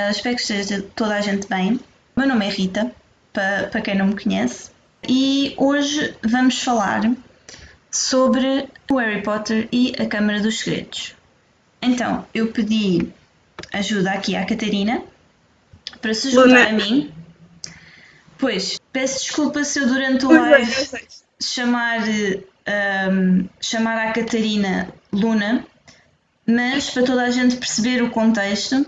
Espero que esteja toda a gente bem. O meu nome é Rita, para quem não me conhece, e hoje vamos falar sobre o Harry Potter e a Câmara dos Segredos. Então, eu pedi ajuda aqui à Catarina para se juntar Luna, a mim. Pois, peço desculpa se eu durante o os dois, live os dois. chamar a Catarina Luna, mas para toda a gente perceber o contexto,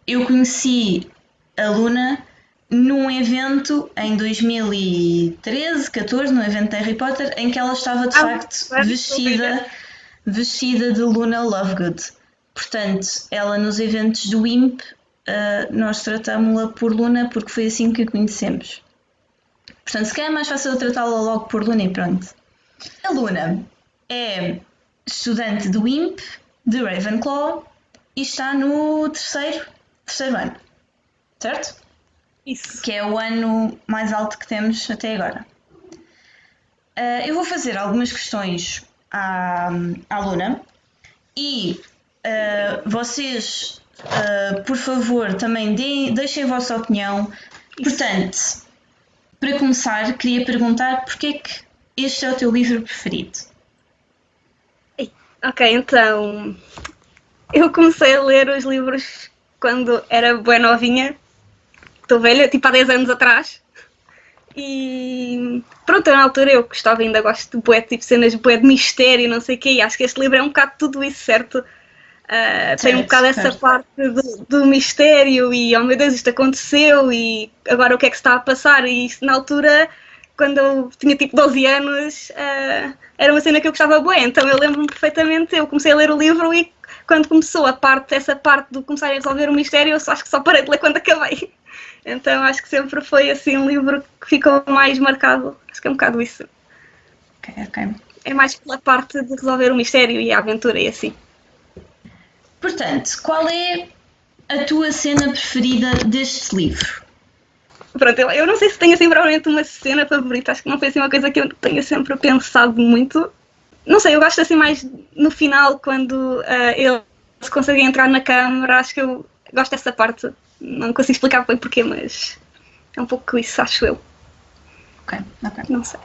eu conheci a Luna num evento em 2013, 14, num evento de Harry Potter, em que ela estava de facto Estou a ver. vestida de Luna Lovegood. Portanto, ela nos eventos do IMP, nós tratámos-la por Luna porque foi assim que a conhecemos. Portanto, se calhar é mais fácil eu tratá-la logo por Luna e pronto. A Luna é estudante do IMP, de Ravenclaw, e está no terceiro ano, certo? Isso. Que é o ano mais alto que temos até agora. Eu vou fazer algumas questões à Luna e vocês, por favor, também deixem a vossa opinião. Isso. Portanto, para começar, queria perguntar porque é que este é o teu livro preferido? Ok, então eu comecei a ler os livros quando era bem novinha, estou velha, tipo há 10 anos atrás. E pronto, na altura eu gostava, ainda gosto de bué, tipo cenas de bué de mistério, não sei o quê, e acho que este livro é um bocado tudo isso, certo? Tem um Certo, bocado essa certo. parte do mistério e oh meu Deus, isto aconteceu e agora o que é que se está a passar? E isso, na altura, quando eu tinha tipo 12 anos, era uma cena que eu gostava bué, então eu lembro-me perfeitamente, eu comecei a ler o livro e quando começou essa parte de começar a resolver o mistério, eu acho que só parei de ler quando acabei. Então acho que sempre foi assim um livro que ficou mais marcado, acho que é um bocado isso. Ok, ok. É mais pela parte de resolver o mistério e a aventura e assim. Portanto, qual é a tua cena preferida deste livro? Pronto, eu não sei se tenho assim provavelmente uma cena favorita, acho que não foi assim uma coisa que eu tenha sempre pensado muito. Não sei, eu gosto assim mais no final, quando eles conseguem entrar na câmara, acho que eu gosto dessa parte. Não consigo explicar bem porquê, mas é um pouco isso, acho eu. Ok, ok. Não sei.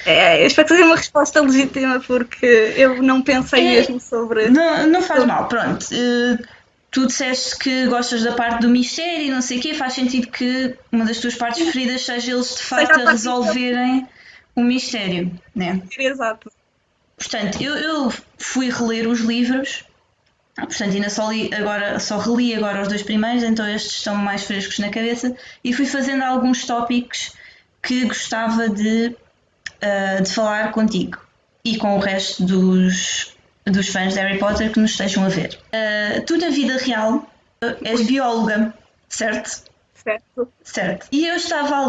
Eu espero que seja uma resposta legítima, porque eu não pensei mesmo sobre. Não faz sobre... mal, pronto. Tu disseste que gostas da parte do mistério e não sei o quê, faz sentido que uma das tuas partes preferidas seja eles de Seja facto a a parte resolverem o mistério, né? exato. Portanto, eu fui reler os livros, portanto ainda só reli agora os dois primeiros, então estes estão mais frescos na cabeça e fui fazendo alguns tópicos que gostava de falar contigo e com o resto dos fãs de Harry Potter que nos estejam a ver. Tu, na vida real, és bióloga, certo? Certo. Certo. E eu estava a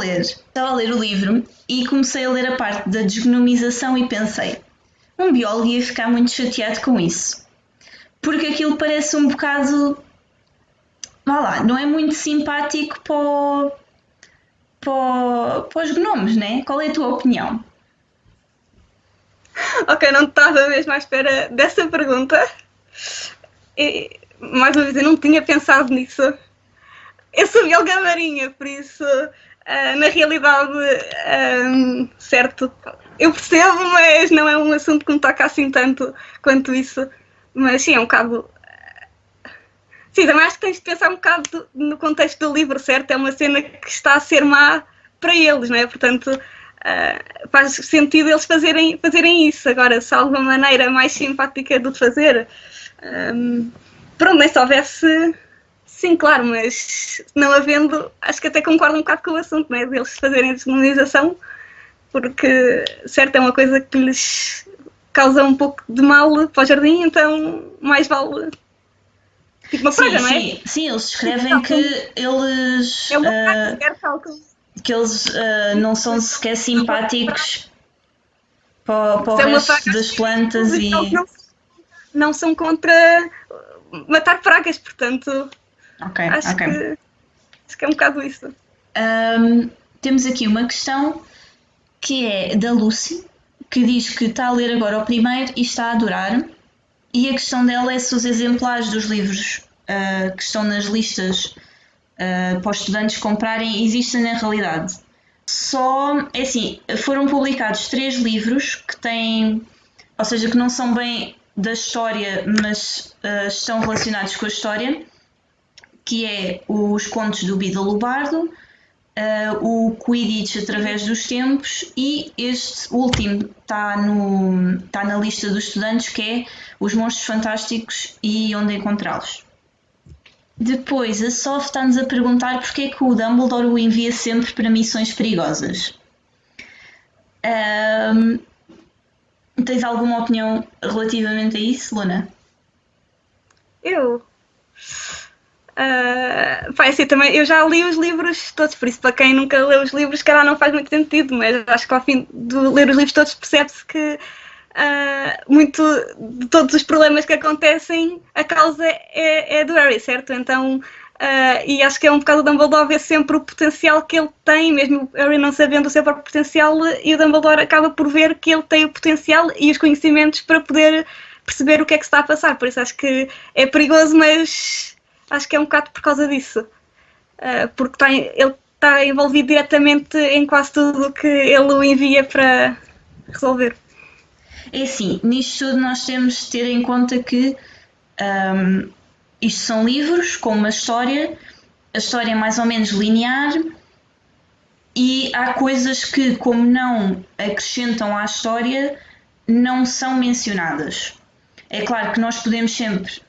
ler o livro e comecei a ler a parte da desgnomização e pensei, um biólogo ia ficar muito chateado com isso. Porque aquilo parece um bocado, vá lá, não é muito simpático para os gnomos, né? Qual é a tua opinião? Ok, não estava mesmo à espera dessa pergunta. Mais uma vez, eu não tinha pensado nisso. Eu sou bióloga marinha, por isso, na realidade, certo, eu percebo, mas não é um assunto que me toca assim tanto quanto isso. Mas sim, é um bocado. Sim, também acho que tens de pensar um bocado no contexto do livro, certo? É uma cena que está a ser má para eles, não é? Portanto, faz sentido eles fazerem isso. Agora, se há alguma maneira mais simpática de fazer, pronto, nem se houvesse. Sim, claro, mas não havendo, acho que até concordo um bocado com o assunto, né? Deles fazerem a descolonização, porque, certo, é uma coisa que lhes causa um pouco de mal para o jardim, então mais vale. Tipo uma Sim, praga, não é? sim, sim, eles Tipo, escrevem é uma praga, certo? que eles não são sequer simpáticos para o Se é uma praga, resto das plantas eles e. não são contra matar pragas, portanto, Ok, acho ok. que, acho que é um bocado isso. Temos aqui uma questão que é da Lucy, que diz que está a ler agora o primeiro e está a adorar. E a questão dela é se os exemplares dos livros que estão nas listas para os estudantes comprarem existem na realidade. Só, é assim, foram publicados 3 livros que têm, ou seja, que não são bem da história, mas estão relacionados com a história, que é os Contos do Bida Lubardo, o Quidditch através dos tempos e este último está na lista dos estudantes, que é Os Monstros Fantásticos e Onde Encontrá-los. Depois, a Sof está-nos a perguntar porque é que o Dumbledore o envia sempre para missões perigosas. Tens alguma opinião relativamente a isso, Luna? Eu? Assim, também, eu já li os livros todos, por isso para quem nunca leu os livros, calhar não faz muito sentido, mas acho que ao fim de ler os livros todos percebe-se que muito de todos os problemas que acontecem, a causa é do Harry, certo? Então, e acho que é um bocado o Dumbledore ver sempre o potencial que ele tem, mesmo o Harry não sabendo o seu próprio potencial, e o Dumbledore acaba por ver que ele tem o potencial e os conhecimentos para poder perceber o que é que se está a passar, por isso acho que é perigoso, mas acho que é um bocado por causa disso, porque ele está envolvido diretamente em quase tudo o que ele o envia para resolver. É assim, nisto tudo nós temos de ter em conta que isto são livros com uma história, a história é mais ou menos linear e há coisas que, como não acrescentam à história, não são mencionadas. É claro que nós podemos sempre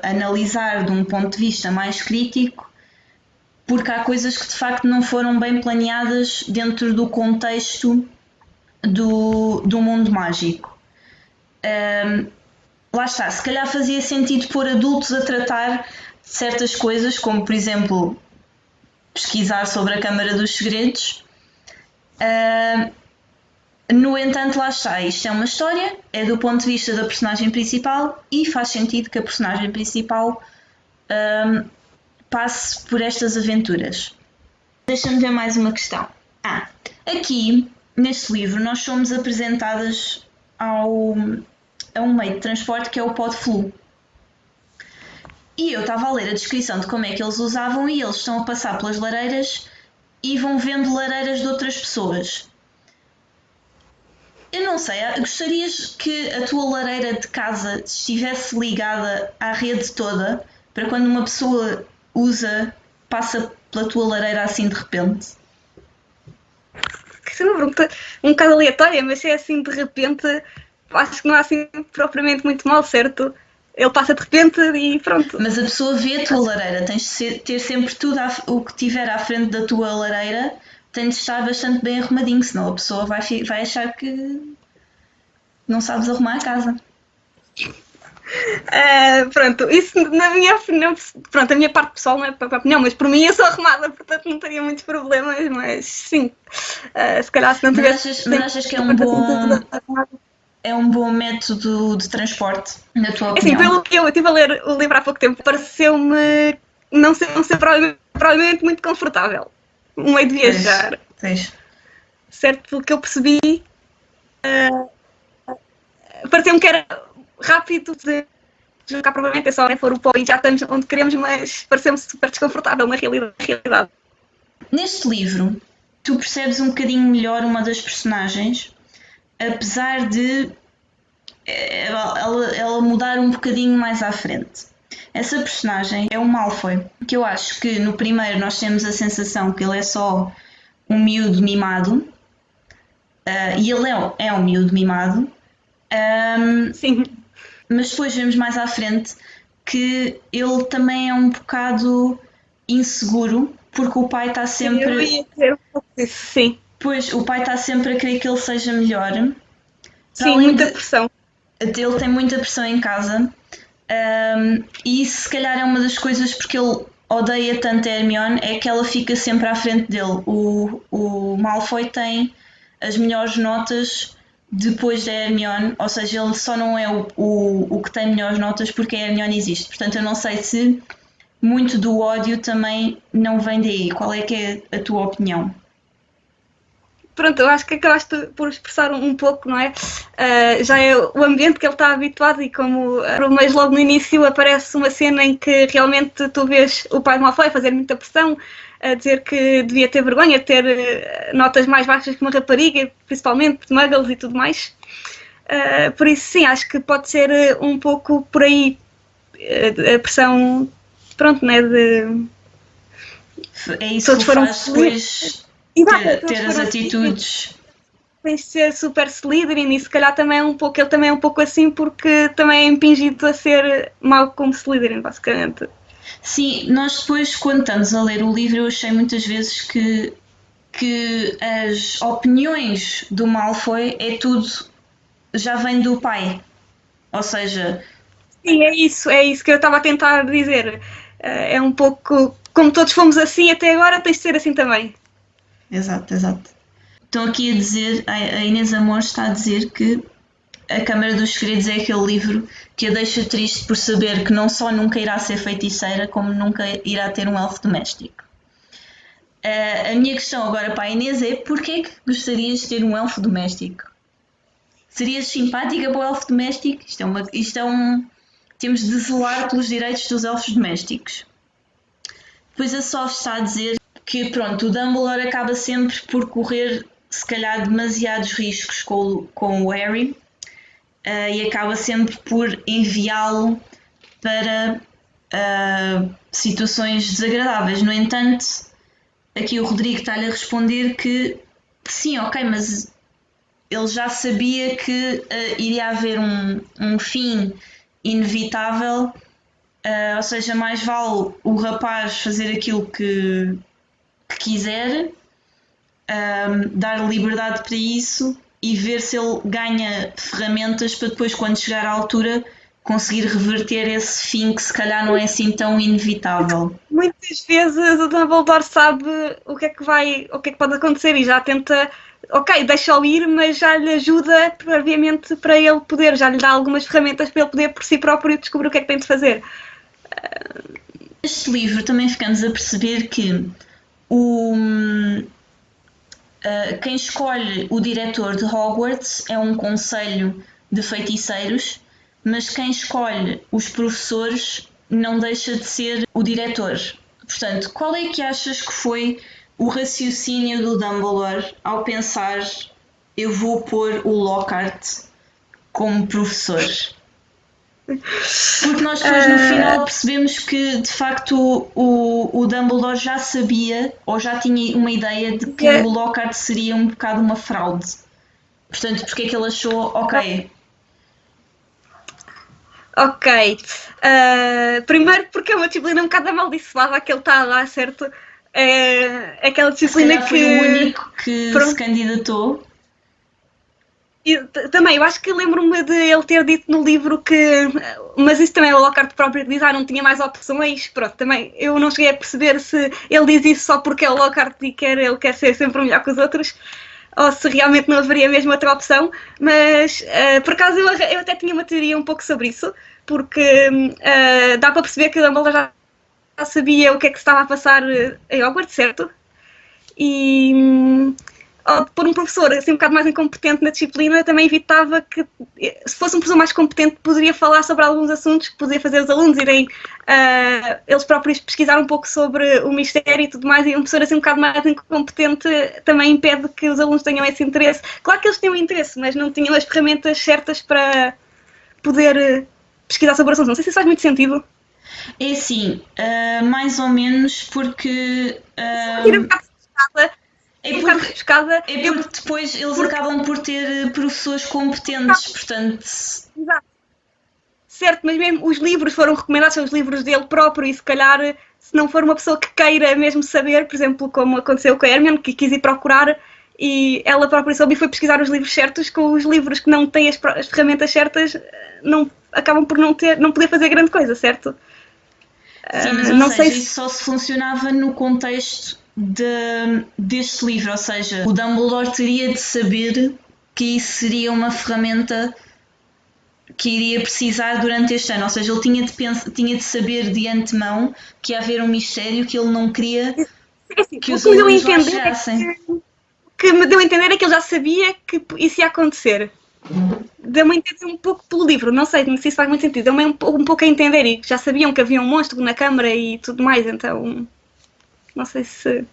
analisar de um ponto de vista mais crítico, porque há coisas que de facto não foram bem planeadas dentro do contexto do mundo mágico. Lá está, se calhar fazia sentido pôr adultos a tratar de certas coisas, como por exemplo pesquisar sobre a Câmara dos Segredos. No entanto, lá está, isto é uma história, é do ponto de vista da personagem principal e faz sentido que a personagem principal passe por estas aventuras. Deixa-me ver mais uma questão. Aqui, neste livro, nós somos apresentadas a um meio de transporte que é o Podflu. E eu estava a ler a descrição de como é que eles usavam e eles estão a passar pelas lareiras e vão vendo lareiras de outras pessoas. Eu não sei, gostarias que a tua lareira de casa estivesse ligada à rede toda para quando uma pessoa usa, passa pela tua lareira assim de repente? Isso é uma pergunta um bocado aleatória, mas se é assim de repente, acho que não há assim propriamente muito mal, certo? Ele passa de repente e pronto. Mas a pessoa vê a tua lareira, tens de ter sempre tudo o que tiver à frente da tua lareira, tem de estar bastante bem arrumadinho, senão a pessoa vai achar que não sabes arrumar a casa. Pronto, isso na minha opinião, pronto, a minha parte pessoal não é para a opinião, mas por mim eu sou arrumada, portanto não teria muitos problemas, mas sim, se calhar se não tivesse... Mas achas que é um bom método de transporte, na tua opinião? Assim, pelo que eu estive a ler o livro há pouco tempo, pareceu-me não ser provavelmente muito confortável. Um meio de viajar. Pois. Certo, pelo que eu percebi, pareceu-me que era rápido de deslocar, provavelmente é só for o pó e já estamos onde queremos, mas pareceu-me super desconfortável na realidade. Neste livro, tu percebes um bocadinho melhor uma das personagens, apesar de ela mudar um bocadinho mais à frente. Essa personagem é o Malfoy, que eu acho que no primeiro nós temos a sensação que ele é só um miúdo mimado, e ele é um miúdo mimado. Sim. Mas depois vemos mais à frente que ele também é um bocado inseguro, porque o pai está sempre... Eu ia dizer um pouco disso, sim. Pois, o pai está sempre a querer que ele seja melhor. Sim, muita pressão. Ele tem muita pressão em casa, e isso se calhar é uma das coisas porque ele odeia tanto a Hermione, é que ela fica sempre à frente dele. O Malfoy tem as melhores notas depois da Hermione, ou seja, ele só não é o que tem melhores notas porque a Hermione existe. Portanto, eu não sei se muito do ódio também não vem daí. Qual é que é a tua opinião? pronto, eu acho que acabaste por expressar um pouco, não é? Já é o ambiente que ele está habituado e como, mas logo no início aparece uma cena em que realmente tu vês o pai de Malfoy fazer muita pressão, a dizer que devia ter vergonha de ter notas mais baixas que uma rapariga, principalmente de muggles e tudo mais. Por isso sim, acho que pode ser um pouco por aí a pressão, pronto, né, de... É isso que faz depois ter as atitudes. Tens de ser super Slytherin e se calhar também é um pouco, ele também é um pouco assim porque também é impingido a ser mau como Slytherin, basicamente. Sim, nós depois, quando estamos a ler o livro, eu achei muitas vezes que as opiniões do Malfoy é tudo, já vem do pai. Ou seja... Sim, é isso que eu estava a tentar dizer. É um pouco, como todos fomos assim até agora, tens de ser assim também. Exato. Estão aqui a dizer, a Inês Amores está a dizer que A Câmara dos Segredos é aquele livro que a deixa triste por saber que não só nunca irá ser feiticeira, como nunca irá ter um elfo doméstico. A minha questão agora para a Inês é: porquê que gostarias de ter um elfo doméstico? Serias simpática para o elfo doméstico? Temos de zelar pelos direitos dos elfos domésticos. Depois a Sof está a dizer que pronto, o Dumbledore acaba sempre por correr se calhar demasiados riscos com o Harry e acaba sempre por enviá-lo para situações desagradáveis. No entanto, aqui o Rodrigo está-lhe a responder que sim, ok, mas ele já sabia que iria haver um fim inevitável, ou seja, mais vale o rapaz fazer aquilo que quiser, dar liberdade para isso e ver se ele ganha ferramentas para depois, quando chegar à altura, conseguir reverter esse fim que se calhar não é assim tão inevitável. Muitas vezes o Dumbledore sabe o que é que pode acontecer e já tenta, ok, deixa-o ir, mas já lhe ajuda previamente para ele poder, já lhe dá algumas ferramentas para ele poder por si próprio descobrir o que é que tem de fazer. Neste livro também ficamos a perceber que quem escolhe o diretor de Hogwarts é um conselho de feiticeiros, mas quem escolhe os professores não deixa de ser o diretor. Portanto, qual é que achas que foi o raciocínio do Dumbledore ao pensar: eu vou pôr o Lockhart como professor? Porque nós depois no final percebemos que de facto o Dumbledore já sabia ou já tinha uma ideia de que o Lockhart seria um bocado uma fraude. Portanto, porque é que ele achou ok? Ok. Primeiro porque é uma disciplina um bocado amaldiçoada que ele está lá, certo? É aquela disciplina que... foi o único que se candidatou. E, também, eu acho que lembro-me de ele ter dito no livro que... Mas isso também é o Lockhart próprio que diz, não tinha mais opções. Pronto, também eu não cheguei a perceber se ele diz isso só porque é o Lockhart e ele quer ser sempre o melhor que os outros, ou se realmente não haveria mesmo outra opção. Mas, por acaso, eu até tinha uma teoria um pouco sobre isso, porque dá para perceber que o Dumbledore já sabia o que é que se estava a passar em Hogwarts, certo? E... por um professor assim um bocado mais incompetente na disciplina, também evitava que, se fosse um professor mais competente, poderia falar sobre alguns assuntos que poderia fazer os alunos irem eles próprios pesquisar um pouco sobre o mistério e tudo mais, e um professor assim um bocado mais incompetente também impede que os alunos tenham esse interesse. Claro que eles tinham interesse, mas não tinham as ferramentas certas para poder pesquisar sobre assuntos. Não sei se isso faz muito sentido. É assim, mais ou menos, porque... É porque depois eles acabam por ter professores competentes, portanto... Exato. Certo, mas mesmo os livros foram recomendados, são os livros dele próprio, e se calhar, se não for uma pessoa que queira mesmo saber, por exemplo, como aconteceu com a Hermione, que quis ir procurar e ela própria soube e foi pesquisar os livros certos, com os livros que não têm as ferramentas certas, acabam por não poder fazer grande coisa, certo? Sim, mas não sei isso só se funcionava no contexto deste livro, ou seja, o Dumbledore teria de saber que isso seria uma ferramenta que iria precisar durante este ano, ou seja, ele tinha de saber de antemão que ia haver um mistério que ele não queria que os alunos lá chegassem. O que me deu a entender é que ele já sabia que isso ia acontecer. Deu-me a entender um pouco pelo livro, não sei se isso faz muito sentido. Deu-me um pouco a entender e já sabiam que havia um monstro na câmara e tudo mais, então não sei se.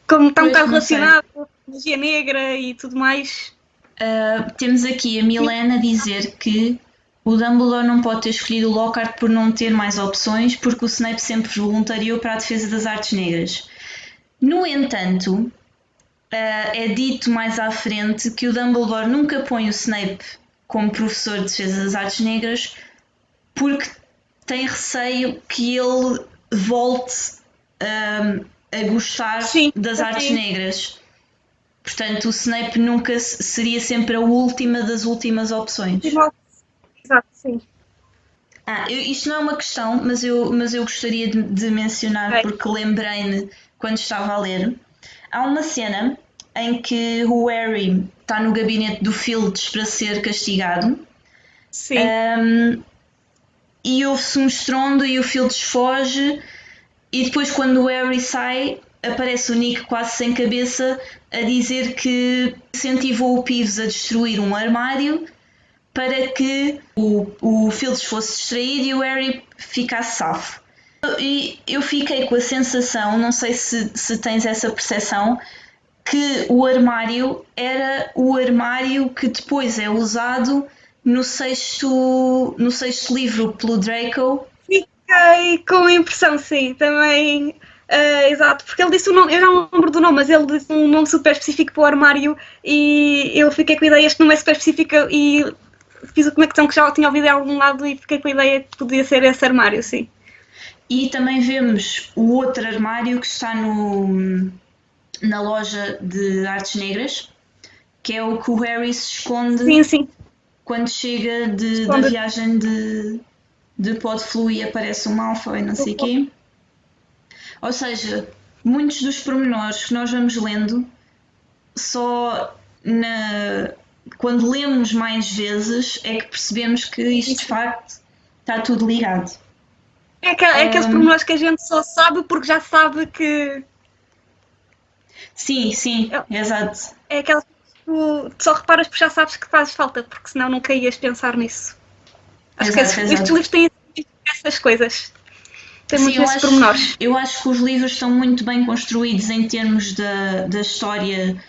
Como está um bocado relacionado com a magia negra e tudo mais. Temos aqui a Milena a dizer que o Dumbledore não pode ter escolhido o Lockhart por não ter mais opções, porque o Snape sempre voluntariou para a defesa das artes negras. No entanto, é dito mais à frente que o Dumbledore nunca põe o Snape como professor de defesa das artes negras porque tem receio que ele volte a gostar das artes negras. Portanto, o Snape nunca seria sempre a última das últimas opções. Exato, sim. Isto não é uma questão, mas eu gostaria de mencionar porque lembrei-me quando estava a ler. Há uma cena em que o Harry está no gabinete do Filch para ser castigado. Sim. E ouve-se um estrondo e o Filch foge e depois quando o Harry sai aparece o Nick quase sem cabeça a dizer que incentivou o Peeves a destruir um armário para que o Filch fosse distraído e o Harry ficasse safo. E eu fiquei com a sensação, não sei se tens essa percepção, que o armário era o armário que depois é usado no sexto livro pelo Draco. Fiquei com a impressão, sim, também. Exato, porque ele disse um nome, eu não lembro do nome, mas ele disse um nome super específico para o armário e eu fiquei com a ideia, este nome é super específico e fiz a conexão que já tinha ouvido em algum lado e fiquei com a ideia que podia ser esse armário, sim. E também vemos o outro armário que está na loja de artes negras, que é o que o Harry se esconde quando chega da viagem de Podflu e aparece o Malfoy, não sei o quê. Ou seja, muitos dos pormenores que nós vamos lendo, só quando lemos mais vezes é que percebemos que isto de facto está tudo ligado. É aqueles pormenores que a gente só sabe porque já sabe que... Sim, exato. É aquelas que tu só reparas porque já sabes que fazes falta, porque senão nunca ias pensar nisso. Acho que estes livros têm essas coisas. Tem muitos desses pormenores. Eu acho que os livros estão muito bem construídos em termos da história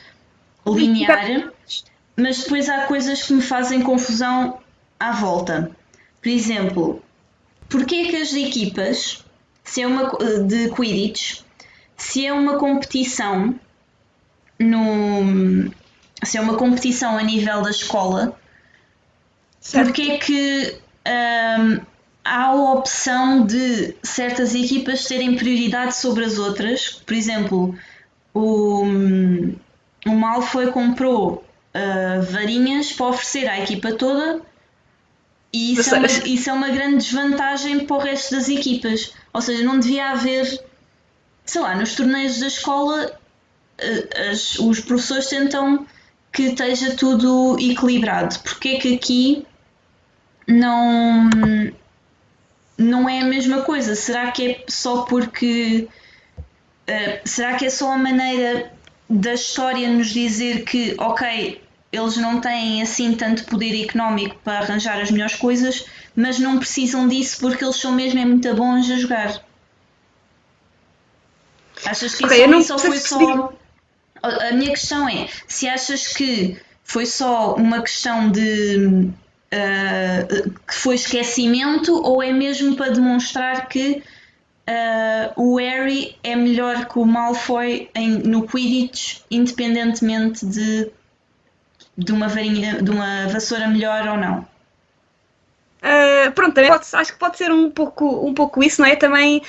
linear, mas depois há coisas que me fazem confusão à volta. Por exemplo, porquê é que as equipas, se é de Quidditch, se é uma competição se é uma competição a nível da escola, porquê é que há a opção de certas equipas terem prioridade sobre as outras? Por exemplo, o Malfoy comprou varinhas para oferecer à equipa toda e isso é uma grande desvantagem para o resto das equipas. Ou seja, não devia haver, sei lá, nos torneios da escola os professores tentam que esteja tudo equilibrado. Porque é que aqui não é a mesma coisa? Será que é só porque... será que é só a maneira da história nos dizer que, ok, eles não têm assim tanto poder económico para arranjar as melhores coisas, mas não precisam disso porque eles são mesmo muito bons a jogar? Achas que isso foi só... A minha questão é, se achas que foi só uma questão de... que foi esquecimento ou é mesmo para demonstrar que o Harry é melhor que o Malfoy no Quidditch, independentemente de uma vassoura melhor ou não? Pronto, também acho que pode ser um pouco isso, não é? Também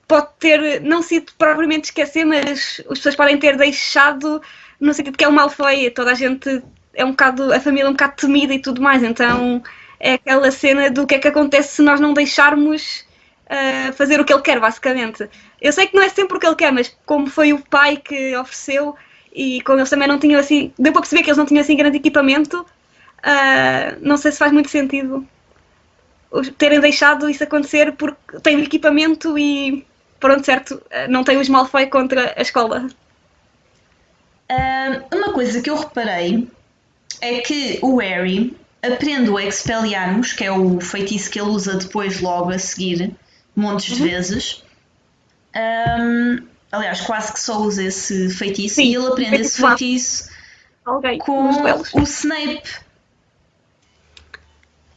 pode ter não sido propriamente esquecer, mas as pessoas podem ter deixado no sentido que é o Malfoy, toda a gente é um bocado, a família é um bocado temida e tudo mais, então é aquela cena do que é que acontece se nós não deixarmos fazer o que ele quer, basicamente. Eu sei que não é sempre o que ele quer, mas como foi o pai que ofereceu e como eles também não tinham assim, deu para perceber que eles não tinham assim grande equipamento, não sei se faz muito sentido terem deixado isso acontecer porque têm equipamento e pronto, certo, não tem os Malfoy contra a escola. Uma coisa que eu reparei é que o Harry aprende o Expelliarmus, que é o feitiço que ele usa depois logo a seguir, montes de vezes. Aliás, quase que só usa esse feitiço. Sim, e ele aprende esse feitiço alguém com nos duelos. o Snape.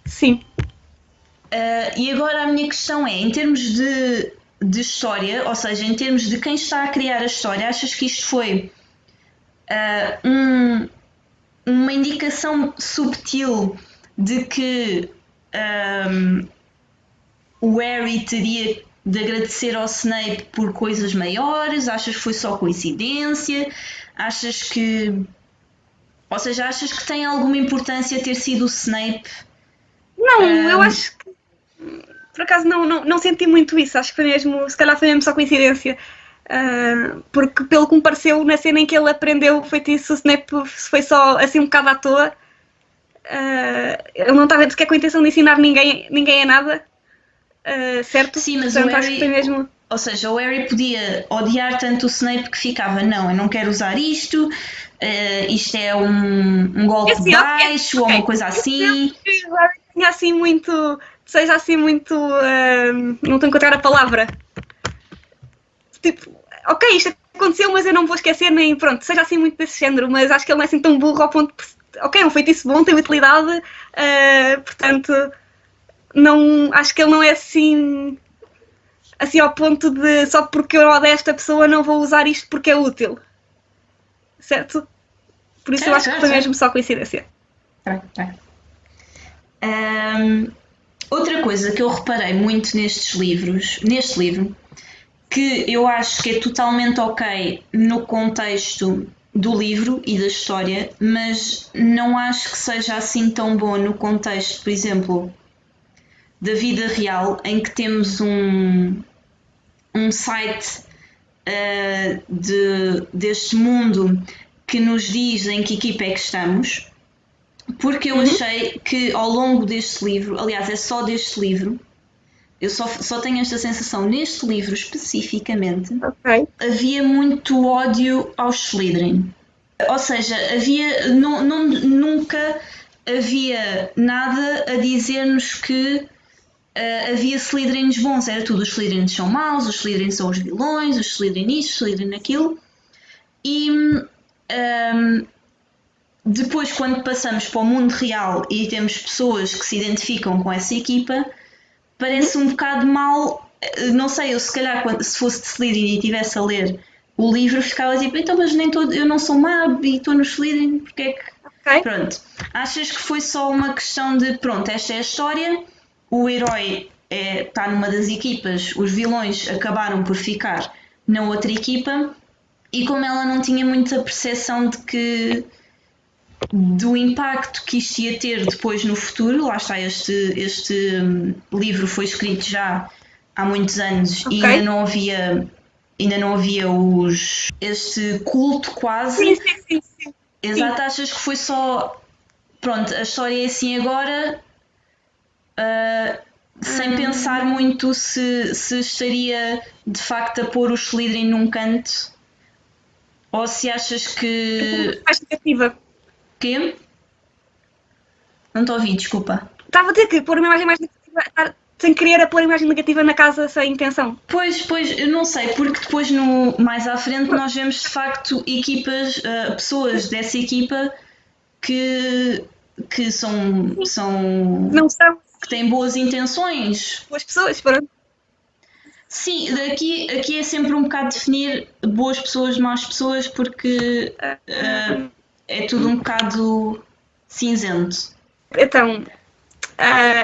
Sim. E agora a minha questão é, em termos de história, ou seja, em termos de quem está a criar a história, achas que isto foi uma indicação subtil de que o Harry teria de agradecer ao Snape por coisas maiores? Achas que foi só coincidência? Achas que... Ou seja, achas que tem alguma importância ter sido o Snape? Não, eu acho que por acaso não senti muito isso. Acho que foi mesmo, se calhar foi mesmo só coincidência. Porque pelo que me pareceu, na cena em que ele aprendeu o feitiço, o Snape foi só assim um bocado à toa. Ele não estava sequer com a intenção de ensinar ninguém a nada. Certo? Sim, mas portanto, o Harry, acho que foi mesmo... ou seja, o Harry podia odiar tanto o Snape que ficava, não, eu não quero usar isto, isto é um golpe assim, baixo ou uma coisa assim. O Harry tinha assim muito... Seja assim muito... não estou a encontrar a palavra. Tipo, ok, isto aconteceu, mas eu não vou esquecer, nem pronto, seja assim muito desse género, mas acho que ele não é assim tão burro ao ponto de... Ok, é um feitiço bom, tem utilidade, portanto... Não, acho que ele não é assim ao ponto de só porque eu odeio esta pessoa não vou usar isto porque é útil, certo? Por isso eu acho que foi mesmo só coincidência. Outra coisa que eu reparei muito neste livro, que eu acho que é totalmente ok no contexto do livro e da história, mas não acho que seja assim tão bom no contexto, por exemplo, da vida real, em que temos um site deste mundo que nos diz em que equipa é que estamos, porque eu achei que ao longo deste livro, aliás, é só deste livro, eu só tenho esta sensação neste livro especificamente, havia muito ódio aos Slytherin. Ou seja, nunca havia nada a dizer-nos que havia Slytherins bons, era tudo os Slytherins são maus, os Slytherins são os vilões, os Slytherin isto, os Slytherin aquilo. E depois, quando passamos para o mundo real e temos pessoas que se identificam com essa equipa, parece um bocado mal. Não sei, eu se calhar se fosse de Slytherin e estivesse a ler o livro, ficava tipo, então, mas nem todo, eu não sou má e estou no Slytherin, porque é que... Pronto. Achas que foi só uma questão de, pronto, esta é a história, o herói está numa das equipas, os vilões acabaram por ficar na outra equipa, e como ela não tinha muita percepção do impacto que isto ia ter depois no futuro, lá está, este livro foi escrito já há muitos anos e ainda não havia este culto quase. Sim. Exato, achas que foi só, pronto, a história é assim agora, sem pensar muito se estaria de facto a pôr os Slytherin num canto, ou se achas que... Mais negativa. Quê? Não te ouvi, desculpa. Estava a dizer que pôr uma imagem mais negativa, sem querer a pôr a imagem negativa na casa sem intenção. Pois, eu não sei, porque depois mais à frente nós vemos de facto equipas, pessoas dessa equipa que são não são que têm boas intenções. Boas pessoas, pronto. Sim, aqui é sempre um bocado definir boas pessoas, más pessoas, porque é tudo um bocado cinzento. Então,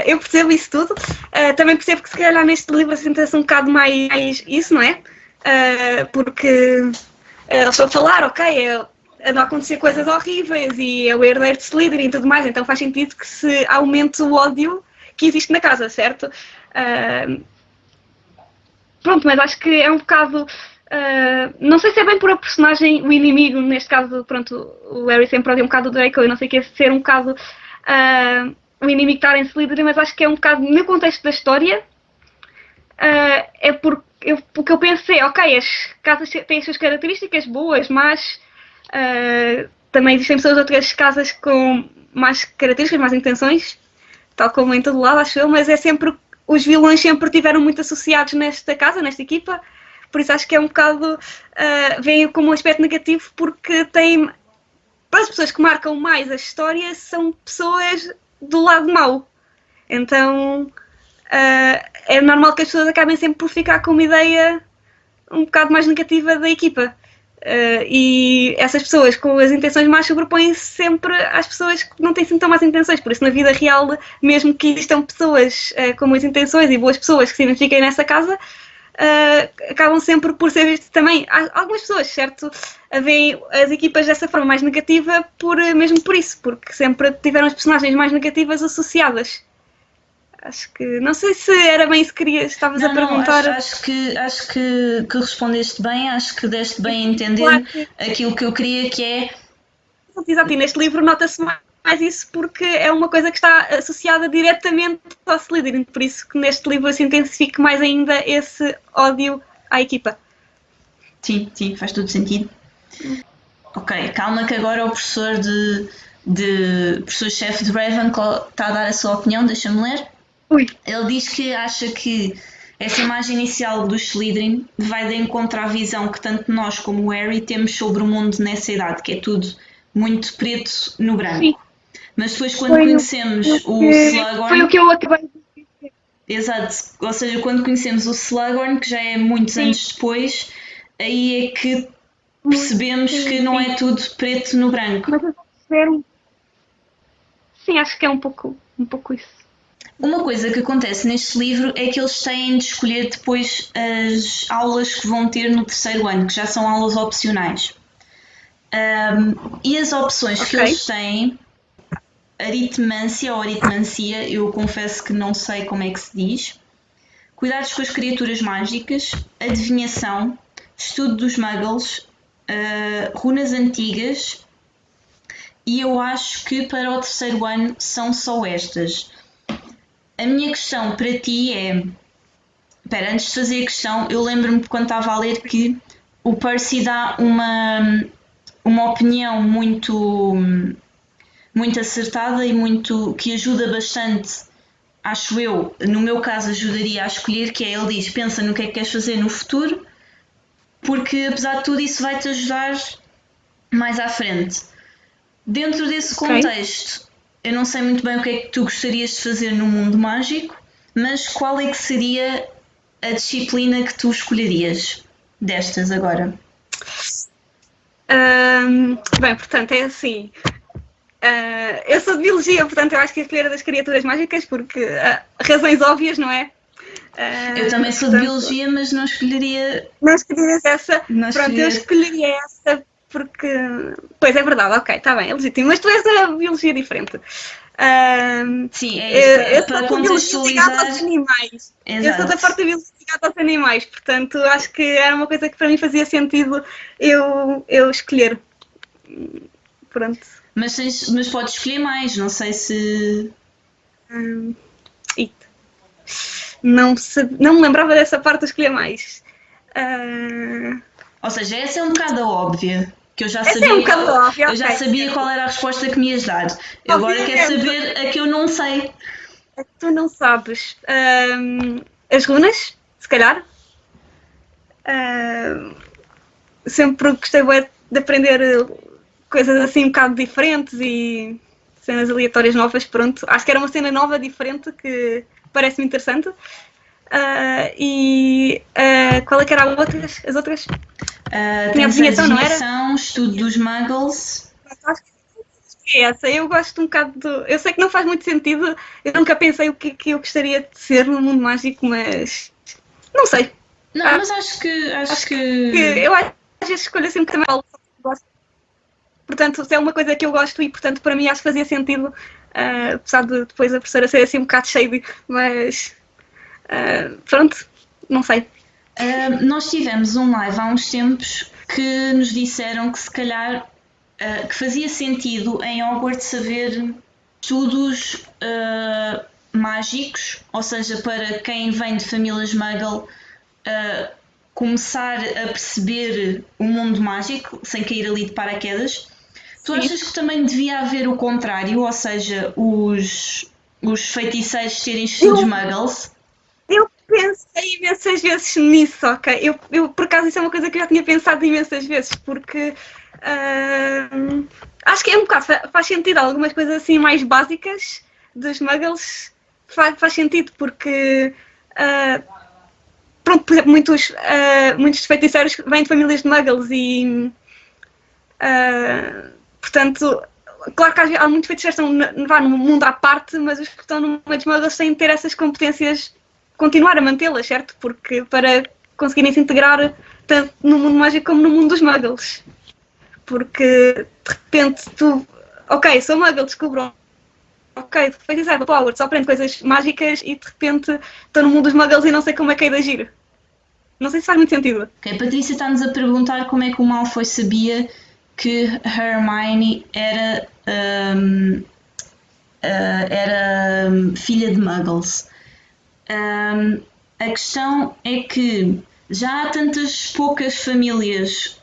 eu percebo isso tudo. Também percebo que se calhar neste livro senta-se um bocado mais isso, não é? Porque eles estão a falar, ok, andam a acontecer coisas horríveis e é o herdeiro de Slytherin e tudo mais, então faz sentido que se aumente o ódio que existe na casa, certo? Pronto, mas acho que é um bocado... não sei se é bem por a personagem, o inimigo, neste caso, pronto, o Harry sempre odia um bocado o Draco, eu não sei o que é ser um bocado o inimigo estar em Slytherin, mas acho que é um bocado, no contexto da história, o que eu pensei, ok, as casas têm as suas características boas, mas Também existem pessoas de outras casas com mais características, mais intenções, tal como em todo lado, acho eu, mas é sempre. Os vilões sempre tiveram muito associados nesta casa, nesta equipa, por isso acho que é um bocado. Veio como um aspecto negativo, porque tem. Para as pessoas que marcam mais a história, são pessoas do lado mau. Então. É normal que as pessoas acabem sempre por ficar com uma ideia um bocado mais negativa da equipa. E essas pessoas com as intenções más sobrepõem-se sempre às pessoas que não têm assim tão más intenções. Por isso, na vida real, mesmo que existam pessoas com boas intenções e boas pessoas que se identifiquem nessa casa, acabam sempre por ser vistos também. Há algumas pessoas, certo, veem as equipas dessa forma mais negativa mesmo por isso, porque sempre tiveram as personagens mais negativas associadas. Acho que. Não sei se era bem isso que estavas a perguntar. Acho que respondeste bem, acho que deste bem a entender Claro que. aquilo que eu queria, que é. Exato, e neste livro nota-se mais isso porque é uma coisa que está associada diretamente ao Slytherin, por isso que neste livro se intensifica mais ainda esse ódio à equipa. Sim, faz todo sentido. Ok, calma que agora o professor professor-chefe de Ravenclaw está a dar a sua opinião, deixa-me ler. Ui. Ele diz que acha que essa imagem inicial do Slytherin vai de encontro à visão que tanto nós como o Harry temos sobre o mundo nessa idade, que é tudo muito preto no branco. Sim. Mas depois quando conhecemos o Slughorn... Foi o que eu acabei de dizer. Exato, ou seja, quando conhecemos o Slughorn, que já é muitos anos depois, aí é que percebemos que não é tudo preto no branco. Mas eu vou perceber. Sim, acho que é um pouco isso. Uma coisa que acontece neste livro é que eles têm de escolher depois as aulas que vão ter no terceiro ano, que já são aulas opcionais. E as opções que eles têm, aritmância ou aritmancia, eu confesso que não sei como é que se diz, cuidados com as criaturas mágicas, adivinhação, estudo dos muggles, runas antigas, e eu acho que para o terceiro ano são só estas. A minha questão para ti é... Espera, antes de fazer a questão, eu lembro-me quando estava a ler que o Percy dá uma opinião muito acertada e que ajuda bastante, acho eu, no meu caso ajudaria a escolher, que é, ele diz, pensa no que é que queres fazer no futuro, porque apesar de tudo isso vai-te ajudar mais à frente. Dentro desse contexto, eu não sei muito bem o que é que tu gostarias de fazer no mundo mágico, mas qual é que seria a disciplina que tu escolherias destas agora? Bem, portanto, é assim. Eu sou de biologia, portanto eu acho que ia escolher a das criaturas mágicas porque razões óbvias, não é? Eu também sou de biologia, mas não escolheria... Não escolherias essa? Pronto, eu escolheria essa porque... Pois, é verdade, ok, está bem, é legítimo. Mas tu és da biologia diferente. Sim, é isso, para contextualizar... Aos animais. Eu sou da parte da biologia ligada aos animais, portanto acho que era uma coisa que para mim fazia sentido eu escolher. Pronto. Mas podes escolher mais, não sei se... Não me lembrava dessa parte de escolher mais. Ou seja, essa é um bocado óbvia. Que eu já sabia qual era a resposta que me ias dar. Eu agora quero saber a que eu não sei. A que tu não sabes. As runas, se calhar. Sempre gostei de aprender coisas assim um bocado diferentes e cenas aleatórias novas, pronto. Acho que era uma cena nova, diferente, que parece-me interessante. Qual é que era as outras? Tinha adivinhação, não era? Estudo dos muggles. Acho que é essa. Eu gosto um bocado Eu sei que não faz muito sentido. Eu nunca pensei o que eu gostaria de ser no mundo mágico, mas... Não sei. Não, mas acho que... Eu às vezes escolho assim também algo que gosto. Portanto, se é uma coisa que eu gosto e, portanto, para mim acho que fazia sentido, apesar de depois a professora ser assim um bocado shady, mas pronto, não sei. Nós tivemos um live há uns tempos que nos disseram que se calhar que fazia sentido em Hogwarts haver estudos mágicos, ou seja, para quem vem de famílias muggle, começar a perceber o mundo mágico sem cair ali de paraquedas. Tu Sim. achas que também devia haver o contrário, ou seja, os feiticeiros serem todos muggles? Eu pensei imensas vezes nisso, ok? Por acaso, isso é uma coisa que eu já tinha pensado imensas vezes, porque acho que é um bocado, faz sentido. Algumas coisas assim mais básicas dos muggles faz sentido, porque, pronto, por exemplo, muitos feiticeiros vêm de famílias de muggles e, portanto, claro que há muitos feiticeiros que estão no mundo à parte, mas os que estão no meio dos muggles têm de ter essas competências, continuar a mantê-las, certo? Porque para conseguirem se integrar tanto no mundo mágico como no mundo dos muggles. Porque de repente tu, ok, sou muggle, descubro, ok, feiticeiro, power, só aprendo coisas mágicas e de repente estou no mundo dos muggles e não sei como é que é de agir. Não sei se faz muito sentido. Ok, Patrícia está-nos a perguntar como é que o Malfoy sabia que Hermione era filha de muggles. A questão é que já há tantas poucas famílias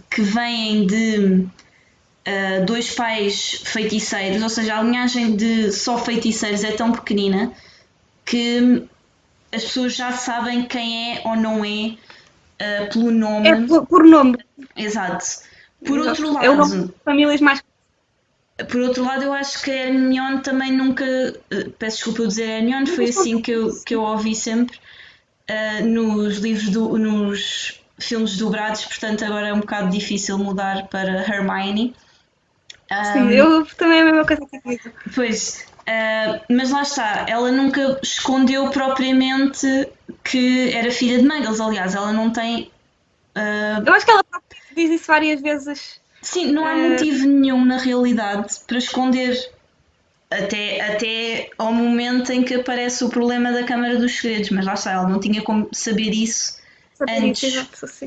que vêm de dois pais feiticeiros, ou seja, a linhagem de só feiticeiros é tão pequenina que as pessoas já sabem quem é ou não é pelo nome. É por nome. Exato. Por Exato. outro lado, é o nome de famílias mais. por outro lado, eu acho que a Hermione também nunca. Peço desculpa eu dizer Hermione, foi assim que eu ouvi sempre nos livros, nos filmes dobrados, portanto agora é um bocado difícil mudar para Hermione. Sim, eu também é a mesma coisa que digo. Pois, mas lá está, ela nunca escondeu propriamente que era filha de muggles, aliás, ela não tem. Eu acho que ela própria diz isso várias vezes. Sim, não há motivo nenhum na realidade para esconder. Até ao momento em que aparece o problema da Câmara dos Segredos, mas lá está, ela não tinha como saber isso antes. Exato, sim.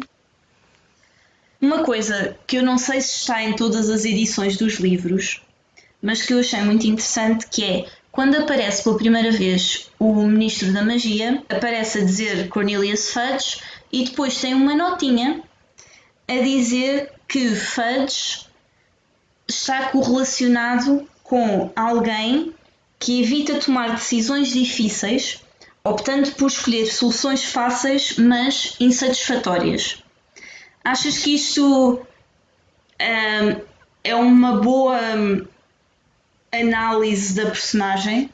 Uma coisa que eu não sei se está em todas as edições dos livros, mas que eu achei muito interessante, que é quando aparece pela primeira vez o Ministro da Magia, aparece a dizer Cornelius Fudge e depois tem uma notinha a dizer que Fudge está correlacionado com alguém que evita tomar decisões difíceis, optando por escolher soluções fáceis, mas insatisfatórias. Achas que isto é uma boa análise da personagem?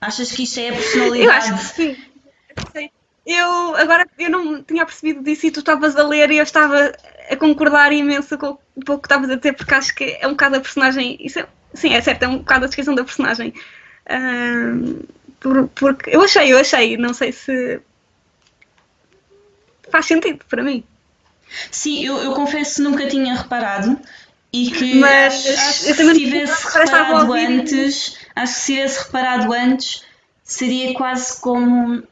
Achas que isto é a personalidade? Eu acho que sim. Eu não tinha percebido disso e tu estavas a ler e eu estava a concordar imenso com o pouco que estavas a dizer, porque acho que é um bocado a personagem. Sim, é certo, é um bocado a descrição da personagem. Porque eu achei, não sei se faz sentido para mim. Sim, eu confesso que nunca tinha reparado e que Mas acho eu que também se tivesse reparado antes, acho que se tivesse reparado antes seria quase como.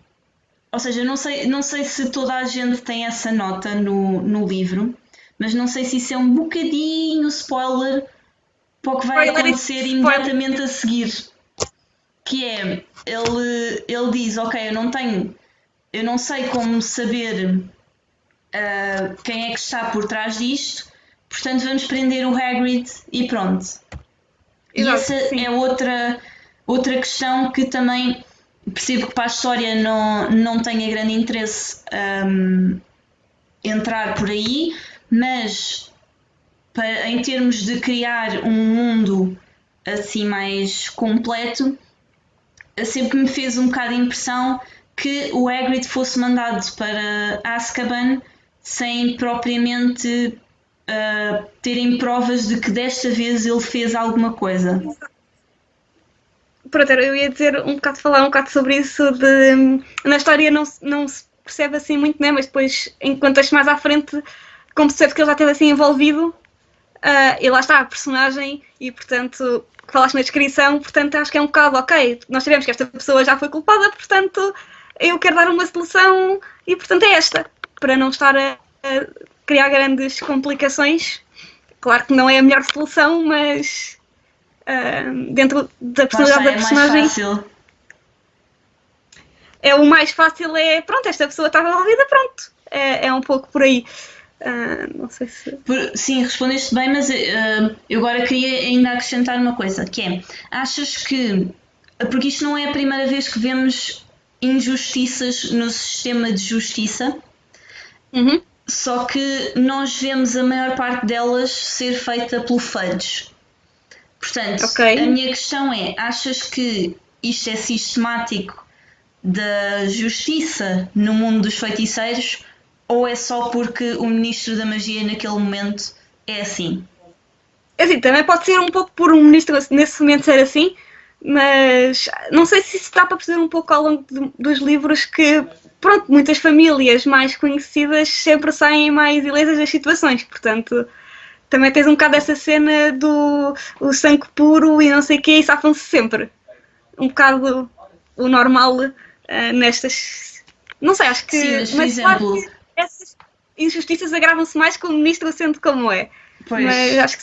Ou seja, não sei se toda a gente tem essa nota no livro, mas não sei se isso é um bocadinho spoiler para o que vai acontecer imediatamente a seguir. Que é, ele diz, ok, eu não sei como saber quem é que está por trás disto, portanto vamos prender o Hagrid e pronto. E essa é outra questão que também percebo que para a história não tenha grande interesse entrar por aí, mas em termos de criar um mundo assim mais completo, sempre me fez um bocado de impressão que o Hagrid fosse mandado para Azkaban sem propriamente terem provas de que desta vez ele fez alguma coisa. Pronto, eu ia dizer falar um bocado sobre isso de na história não se percebe assim muito, né? Mas depois, enquanto mais à frente, como se percebe que ele já esteve assim envolvido, e lá está a personagem, e portanto, falaste na descrição, portanto acho que é um bocado, ok, nós sabemos que esta pessoa já foi culpada, portanto eu quero dar uma solução e portanto é esta, para não estar a criar grandes complicações. Claro que não é a melhor solução, mas dentro da personalidade da personagem. Mais fácil. O mais fácil é, pronto, esta pessoa estava envolvida, pronto. é um pouco por aí. Não sei se. Sim, respondeste bem, mas eu agora queria ainda acrescentar uma coisa, que é, achas que, porque isto não é a primeira vez que vemos injustiças no sistema de justiça, Uhum. só que nós vemos a maior parte delas ser feita pelo fudge. Portanto, Ok. a minha questão é, achas que isto é sistemático da justiça no mundo dos feiticeiros ou é só porque o Ministro da Magia naquele momento é assim? É assim, também pode ser um pouco por um ministro nesse momento ser assim, mas não sei se isso dá para perceber um pouco ao longo dos livros que, pronto, muitas famílias mais conhecidas sempre saem mais ilesas das situações, portanto também tens um bocado essa cena do o sangue puro e não sei o quê e safam-se sempre. Um bocado o normal nestas. Não sei, acho Sim, que. mas por Mas claro exemplo, que essas injustiças agravam-se mais com o ministro sendo como é. Mas pois, acho que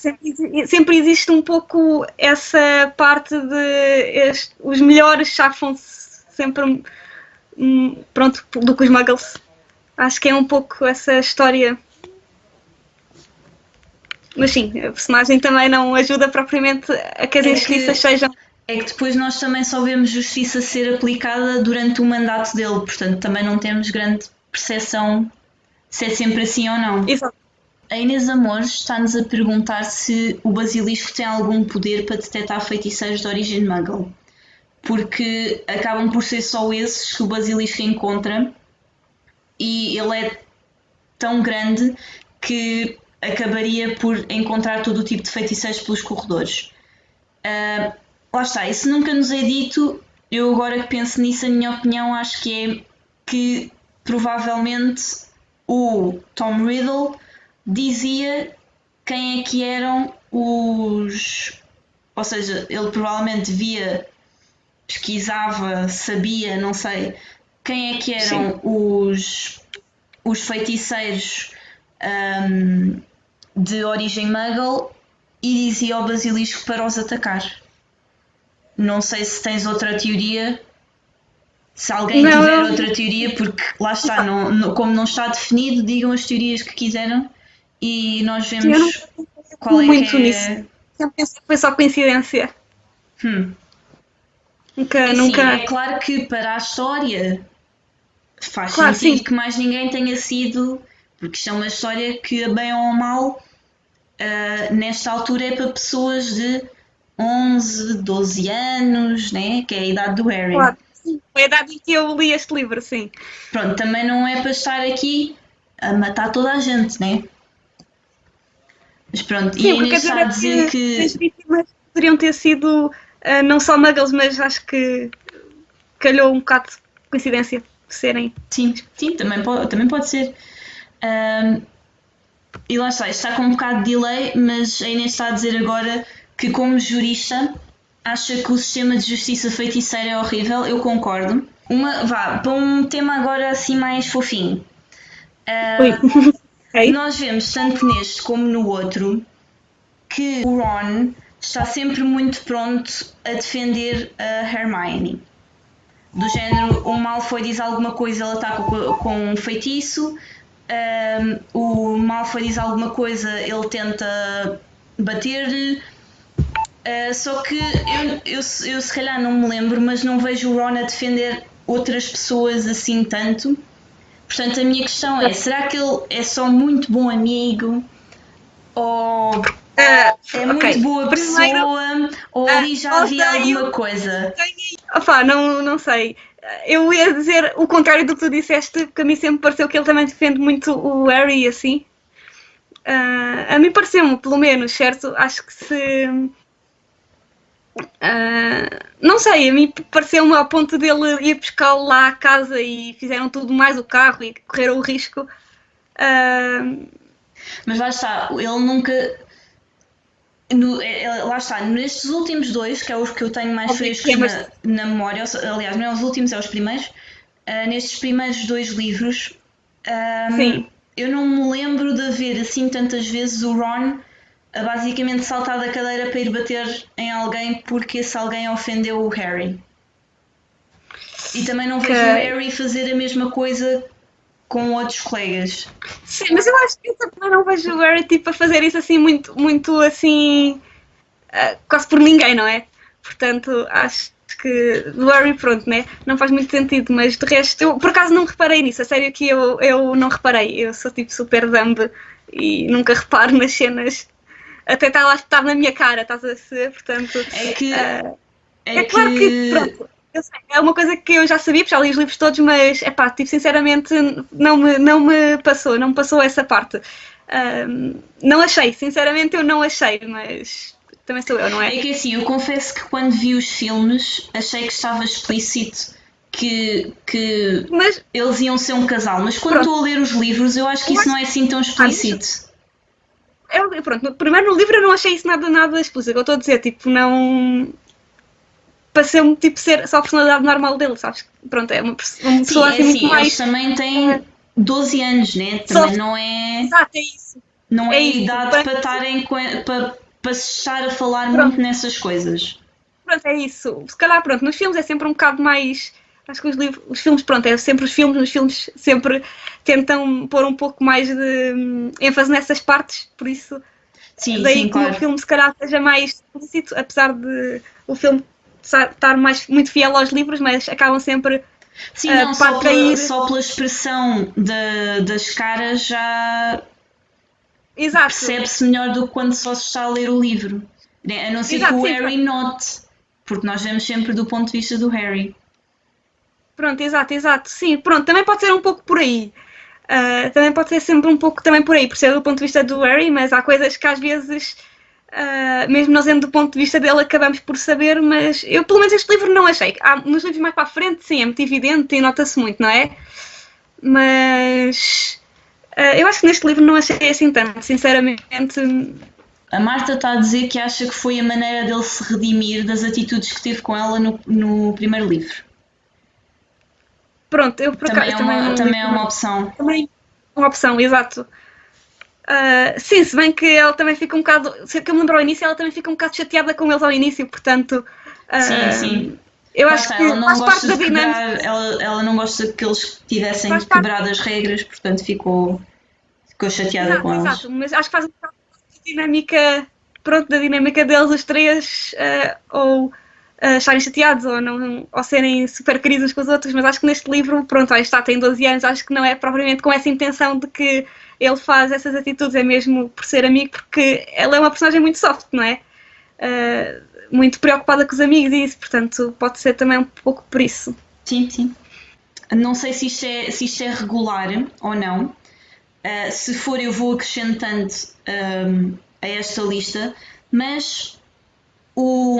sempre existe um pouco essa parte de os melhores safam-se sempre pronto do que os muggles. Acho que é um pouco essa história. Mas sim, a personagem também não ajuda propriamente a que as é injustiças que, sejam. é que depois nós também só vemos justiça ser aplicada durante o mandato dele, portanto também não temos grande percepção se é sempre assim ou não. Exato. A Inês Amores está-nos a perguntar se o basilisco tem algum poder para detectar feiticeiros de origem muggle, porque acabam por ser só esses que o basilisco encontra e ele é tão grande que acabaria por encontrar todo o tipo de feiticeiros pelos corredores. Lá está, isso nunca nos é dito. Eu agora que penso nisso, a minha opinião acho que é que provavelmente o Tom Riddle dizia quem é que eram os. Ou seja, ele provavelmente via, pesquisava, sabia, não sei, quem é que Sim. eram os feiticeiros de origem muggle e dizia ao basilisco para os atacar. Não sei se tens outra teoria, se alguém tiver Não, outra teoria, porque lá está, como não está definido, digam as teorias que quiseram e nós eu não vemos qual penso é que muito nisso. é. Sempre pensei que foi só coincidência. Hum. É Nunca, assim, é nunca. claro que para a história faz Claro, sim. sentido que mais ninguém tenha sido, porque isto é uma história que, bem ou mal, nesta altura é para pessoas de 11, 12 anos, né? Que é a idade do Harry. Claro. Sim. Foi a idade em que eu li este livro, sim. Pronto, também não é para estar aqui a matar toda a gente, né? Mas pronto, e Sim, a o que quer Inês dizer está a é dizer que as que vítimas poderiam ter sido não só muggles, mas acho que calhou um bocado de coincidência de serem. sim, sim, também pode ser. Ahm, e lá está, isto está com um bocado de delay, mas a Inês está a dizer agora que, como jurista, acha que o sistema de justiça feiticeira é horrível. Eu concordo. Vá, para um tema agora assim mais fofinho. Ui. Ah, Ok. nós vemos, tanto neste como no outro, que o Ron está sempre muito pronto a defender a Hermione. Do género, o Malfoy diz alguma coisa, ele ataca com um feitiço, o Malfoy diz alguma coisa, ele tenta bater-lhe. Só que eu se calhar não me lembro, mas não vejo o Ron a defender outras pessoas assim tanto. Portanto, a minha questão é: será que ele é só muito bom amigo? Ou é Ok. muito boa Primeiro, pessoa? Ou ali já havia odeio. alguma coisa? Opá, não sei. Eu ia dizer o contrário do que tu disseste, porque a mim sempre pareceu que ele também defende muito o Harry assim. A mim pareceu-me, pelo menos, certo? Acho que se. Não sei, a mim pareceu-me ao ponto dele ir buscá-lo lá à casa e fizeram tudo mais o carro e correram o risco. Mas lá está, ele nunca. Lá está, nestes últimos dois, que é os que eu tenho mais Óbvio que frescos é, mas na memória, aliás, não é os últimos, é os primeiros, nestes primeiros dois livros, sim. eu não me lembro de ver assim tantas vezes o Ron a basicamente saltar da cadeira para ir bater em alguém porque esse alguém ofendeu o Harry. E também não vejo o Ok. Harry fazer a mesma coisa com outros colegas. Sim, mas eu acho que eu também não vejo o Harry tipo, a fazer isso assim muito assim, quase por ninguém, não é? Portanto, acho que do Harry, pronto, né? Não faz muito sentido, mas de resto, eu por acaso não reparei nisso, a sério que eu não reparei, eu sou tipo super dumb e nunca reparo nas cenas, até está na minha cara, estás a ver? Portanto, É que. é claro que, pronto, eu sei, é uma coisa que eu já sabia, porque já li os livros todos, mas, tipo, sinceramente, não me passou essa parte. Não achei, sinceramente, eu não achei, mas também sou eu, não é? É que assim, eu confesso que quando vi os filmes achei que estava explícito que Mas, eles iam ser um casal, mas quando estou a ler os livros eu acho que isso não é assim tão explícito. Pronto, primeiro no livro eu não achei isso nada explícito, eu estou a dizer, tipo, não... Pareceu-me, tipo, ser só a personalidade normal dele, sabes? Pronto, é uma Sim, pessoa é assim assim, muito mais... eles também têm 12 anos, né? Só... Também não é, Exato, é isso. não É é isso. idade para estarem para se estar a falar Pronto. muito nessas coisas. Pronto, é isso. Se calhar, pronto, nos filmes é sempre um bocado mais. Acho que os filmes, pronto, é sempre os filmes, nos filmes sempre tentam pôr um pouco mais de ênfase nessas partes, por isso, Sim, daí sim, que o claro. filme se calhar seja mais explícito, apesar de o filme estar muito fiel aos livros, mas acabam sempre Sim, não, para atrair. só pela expressão das caras já Exato, percebe-se melhor do que quando só se está a ler o livro. A não ser que exato, o sim, Harry note, porque nós vemos sempre do ponto de vista do Harry. pronto, exato, sim, pronto, também pode ser um pouco por aí. Também pode ser sempre um pouco também por aí, por ser do ponto de vista do Harry, mas há coisas que às vezes, mesmo nós vendo do ponto de vista dele, acabamos por saber, mas eu pelo menos este livro não achei. Nos livros mais para a frente, sim, é muito evidente e nota-se muito, não é? Mas eu acho que neste livro não achei assim tanto, sinceramente. A Marta está a dizer que acha que foi a maneira dele se redimir das atitudes que teve com ela no primeiro livro. Pronto, eu por acaso também não li. Também é uma opção. Também é uma opção, exato. Sim, se bem que ela também fica um bocado. Se eu me lembro ao início, ela também fica um bocado chateada com eles ao início, portanto. Sim, sim. Eu Lá acho está, que ela não faz parte gosta da de dinâmica. quebrar, ela não gosta que eles tivessem Faz parte. quebrado as regras, portanto ficou chateada com eles. Exato, mas acho que faz um bocado da dinâmica. Pronto, da dinâmica deles, os três, ou estarem chateados ou serem super queridos uns com os outros, mas acho que neste livro, pronto, aí está, tem 12 anos, acho que não é propriamente com essa intenção de que ele faz essas atitudes, é mesmo por ser amigo, porque ela é uma personagem muito soft, não é? Muito preocupada com os amigos e isso, portanto, pode ser também um pouco por isso. Sim, sim. Não sei se isto é regular ou não. Se for, eu vou acrescentando a esta lista, mas o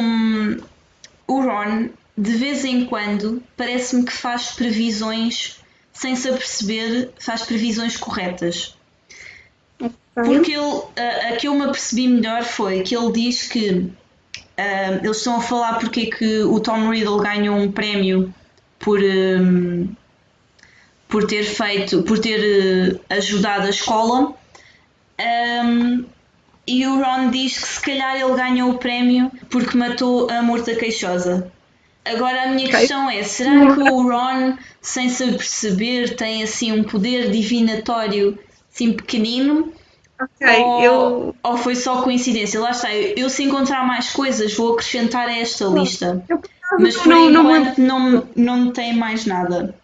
Ron, de vez em quando, parece-me que faz previsões, sem se aperceber, faz previsões corretas. Porque a que eu me apercebi melhor foi que ele diz que eles estão a falar porque é que o Tom Riddle ganhou um prémio por ter ajudado a escola, e o Ron diz que se calhar ele ganhou o prémio porque matou a Morta Queixosa. Agora a minha questão é, será que o Ron, sem se perceber, tem assim um poder divinatório assim pequenino? Ou foi só coincidência? Lá está, eu se encontrar mais coisas vou acrescentar a esta lista. Mas por enquanto não tem mais nada.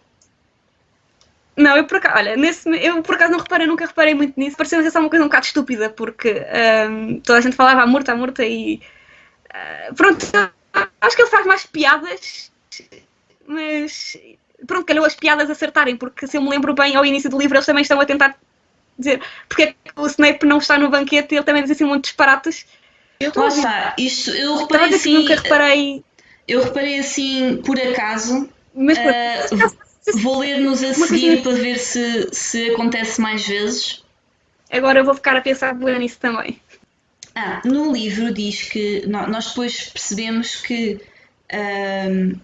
Não, eu por acaso, olha, eu por acaso nunca reparei muito nisso. Pareceu-me ser só uma coisa um bocado estúpida, porque toda a gente falava à morta e. Pronto, acho que ele faz mais piadas, mas. Pronto, calhou as piadas acertarem, porque se eu me lembro bem, ao início do livro eles também estão a tentar dizer porque é que o Snape não está no banquete e ele também diz assim um monte de disparates. Lá está, isto eu reparei assim. Nunca reparei. Eu reparei assim por acaso. Mas vou ler-nos a seguir para ver se acontece mais vezes. Agora eu vou ficar a pensar nisso também. No livro diz que nós depois percebemos que,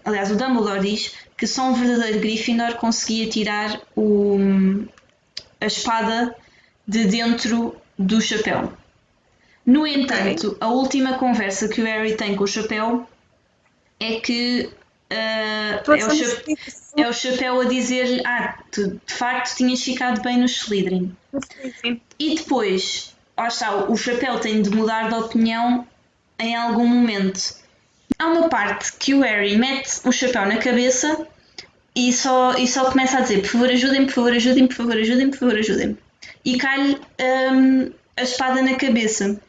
aliás, o Dumbledore diz que só um verdadeiro Gryffindor conseguia tirar a espada de dentro do chapéu. No entanto, a última conversa que o Harry tem com o chapéu é que É o chapéu a dizer-lhe: tu de facto tinhas ficado bem no Slytherin. Sim. E depois, lá está, o chapéu tem de mudar de opinião em algum momento. Há uma parte que o Harry mete o chapéu na cabeça e só começa a dizer: por favor ajudem-me, por favor ajudem-me, por favor ajudem-me, por favor ajudem-me. E cai-lhe a espada na cabeça.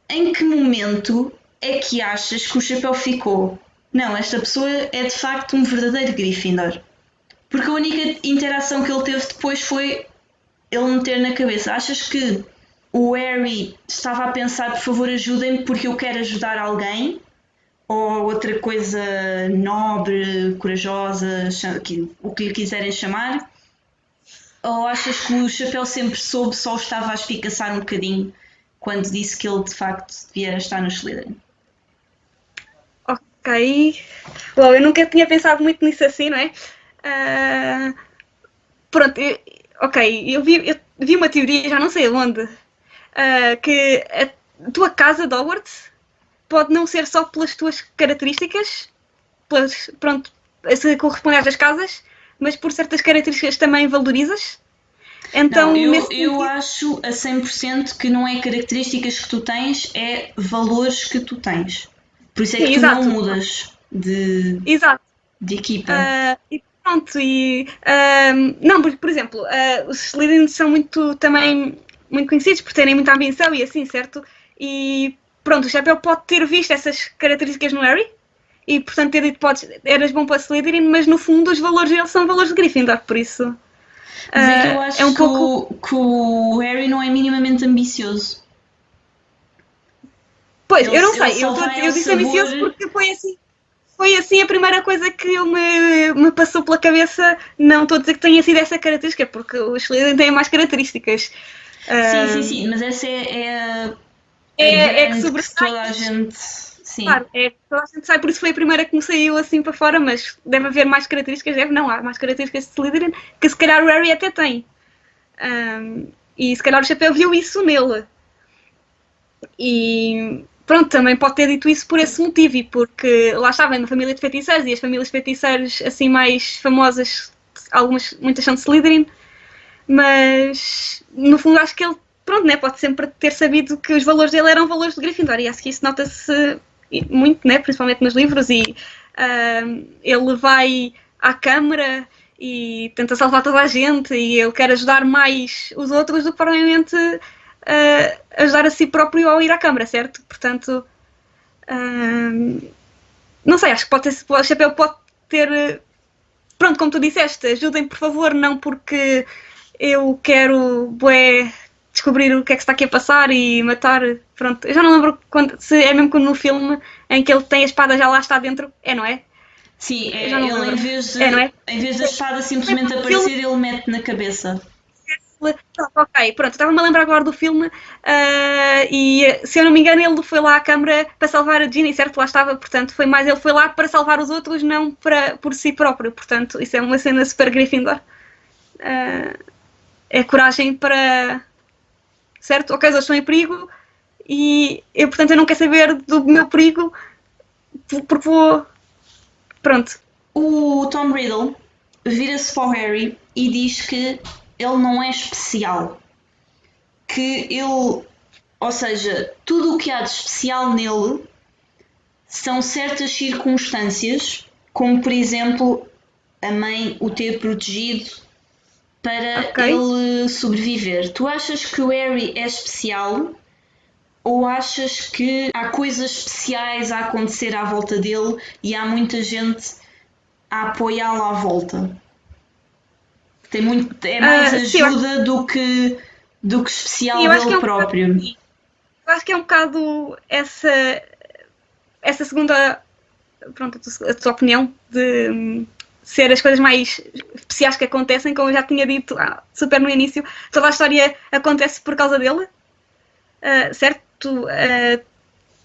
Em que momento é que achas que o chapéu ficou? Não, esta pessoa é de facto um verdadeiro Gryffindor. Porque a única interação que ele teve depois foi ele meter na cabeça. Achas que o Harry estava a pensar: por favor ajudem-me porque eu quero ajudar alguém? Ou outra coisa nobre, corajosa, o que lhe quiserem chamar? Ou achas que o chapéu sempre soube, só estava a espicaçar um bocadinho quando disse que ele de facto devia estar no Slytherin? Ok. Bom, eu nunca tinha pensado muito nisso assim, não é? Pronto, eu vi uma teoria, já não sei onde, que a tua casa de Hogwarts pode não ser só pelas tuas características, pronto, se corresponde às casas, mas por certas características também valorizas. Então, não, eu acho a 100% que não é características que tu tens, é valores que tu tens. Por isso é que tu exato. não mudas de equipa. E pronto, não, por exemplo, os Slytherin são também muito conhecidos por terem muita ambição e assim, certo? E pronto, o chapéu pode ter visto essas características no Harry e portanto ter dito: eras bom para Slytherin, mas no fundo os valores deles são valores de Gryffindor, por isso Mas é que eu acho que o Harry não é minimamente ambicioso. Pois, eu não sei, eu disse ambicioso porque foi assim a primeira coisa que me passou pela cabeça. Não estou a dizer que tenha sido essa característica, porque os Slytherin têm mais características. Sim, mas essa é que sobressai. Toda a gente. Sim. Claro, toda a gente sabe, por isso foi a primeira que me saiu assim para fora, mas deve haver mais características, há mais características de Slytherin que se calhar o Harry até tem. E se calhar o chapéu viu isso nele. E pronto, também pode ter dito isso por esse motivo, e porque lá estava uma família de feiticeiros, e as famílias de feiticeiros assim mais famosas, muitas são de Slytherin, mas no fundo acho que ele, pronto, né, pode sempre ter sabido que os valores dele eram valores de Gryffindor, e acho que isso nota-se muito, né, principalmente nos livros, e ele vai à Câmara e tenta salvar toda a gente, e ele quer ajudar mais os outros do que provavelmente ajudar a si próprio ao ir à Câmara, certo? Portanto, não sei, acho que o chapéu pode ter, pronto, como tu disseste, ajudem por favor, não porque eu quero descobrir o que é que está aqui a passar e matar, pronto. Eu já não lembro se é mesmo que no filme em que ele tem a espada já lá está dentro, não é? Sim, ele em vez da espada simplesmente aparecer, ele mete na cabeça. Ok, pronto, estava-me a lembrar agora do filme e se eu não me engano ele foi lá à Câmara para salvar a Ginny, certo? Lá estava, portanto ele foi lá para salvar os outros, não por si próprio, portanto isso é uma cena super Gryffindor. É coragem para, certo? Ok, eles estão em perigo e portanto eu não quero saber do meu perigo porque vou, pronto. O Tom Riddle vira-se para o Harry e diz que ele não é especial, que ele, ou seja, tudo o que há de especial nele são certas circunstâncias, como por exemplo a mãe o ter protegido para ele sobreviver. Tu achas que o Harry é especial ou achas que há coisas especiais a acontecer à volta dele e há muita gente a apoiá-lo à volta? É mais ajuda do que especial dele próprio. Eu acho que é um bocado essa segunda, pronto, a tua opinião de ser as coisas mais especiais que acontecem, como eu já tinha dito super no início, toda a história acontece por causa dele, certo?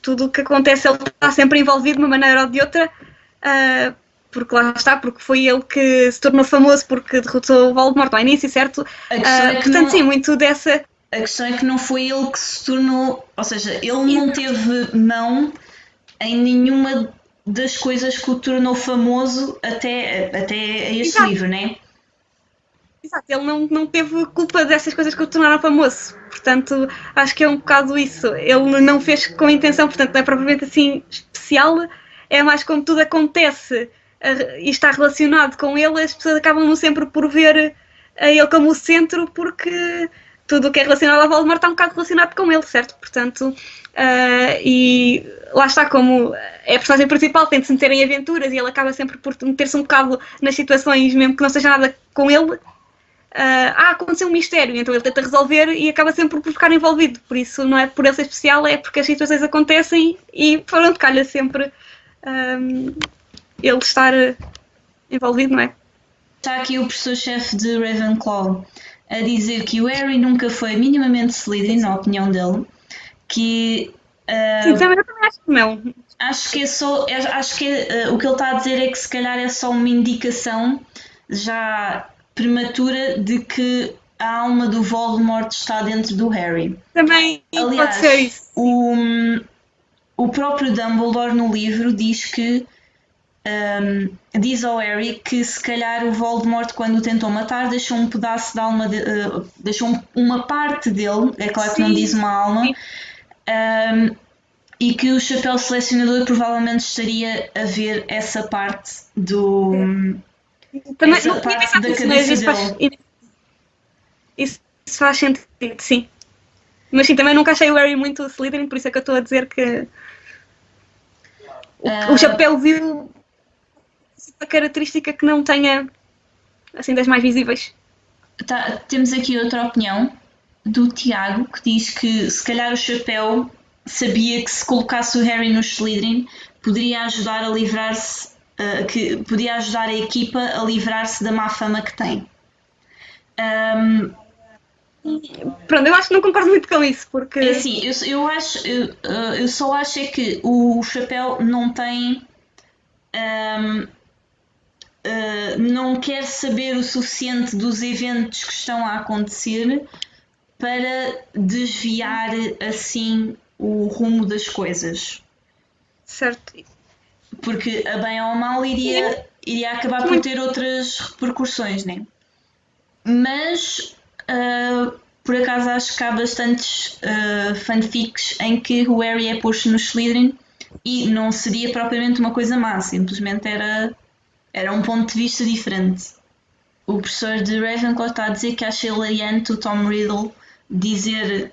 Tudo o que acontece ele está sempre envolvido de uma maneira ou de outra, porque lá está, porque foi ele que se tornou famoso porque derrotou o Voldemort ao início, certo? Portanto, sim, muito dessa... A questão é que não foi ele que se tornou, ou seja, ele não teve mão em nenhuma das coisas que o tornou famoso até este Exato. livro, né? Exato, ele não teve culpa dessas coisas que o tornaram famoso. Portanto, acho que é um bocado isso. Ele não fez com intenção, portanto, não é propriamente assim especial, é mais como tudo acontece e está relacionado com ele, as pessoas acabam sempre por ver a ele como o centro, porque tudo o que é relacionado ao Voldemort está um bocado relacionado com ele, certo? Portanto, e lá está, como é a personagem principal, tem de se meter em aventuras e ele acaba sempre por meter-se um bocado nas situações, mesmo que não seja nada com ele. Aconteceu um mistério, então ele tenta resolver e acaba sempre por ficar envolvido. Por isso não é por ele ser especial, é porque as situações acontecem e pronto, calha sempre ele estar envolvido, não é? Está aqui o professor-chefe de Ravenclaw a dizer que o Harry nunca foi minimamente Slytherin, na opinião dele, que Sim, eu também acho que não. acho que o que ele está a dizer é que se calhar é só uma indicação já prematura de que a alma do Voldemort está dentro do Harry. Também pode ser Aliás, isso. o próprio Dumbledore no livro diz que diz ao Harry que se calhar o Voldemort, quando o tentou matar, deixou um pedaço de alma, deixou uma parte dele, é claro que não diz uma alma, e que o chapéu selecionador provavelmente estaria a ver essa parte Também essa não tinha parte pensado da nisso, mas cabeça dele. isso faz sentido, sim. Mas sim, também nunca achei o Harry muito Slytherin, por isso é que eu estou a dizer que o chapéu viu a característica que não tenha assim das mais visíveis. Temos aqui outra opinião do Tiago, que diz que se calhar o chapéu sabia que se colocasse o Harry no Slytherin poderia ajudar a livrar-se, que podia ajudar a equipa a livrar-se da má fama que tem. Pronto, eu acho que não concordo muito com isso, porque. É assim, eu só acho é que o chapéu não tem. Não quer saber o suficiente dos eventos que estão a acontecer para desviar assim o rumo das coisas. Certo. Porque a bem ou a mal iria acabar por ter outras repercussões, né? Mas por acaso acho que há bastantes fanfics em que o Harry é posto no Slytherin e não seria propriamente uma coisa má, simplesmente era um ponto de vista diferente. O professor de Ravenclaw está a dizer que acha hilariante o Tom Riddle dizer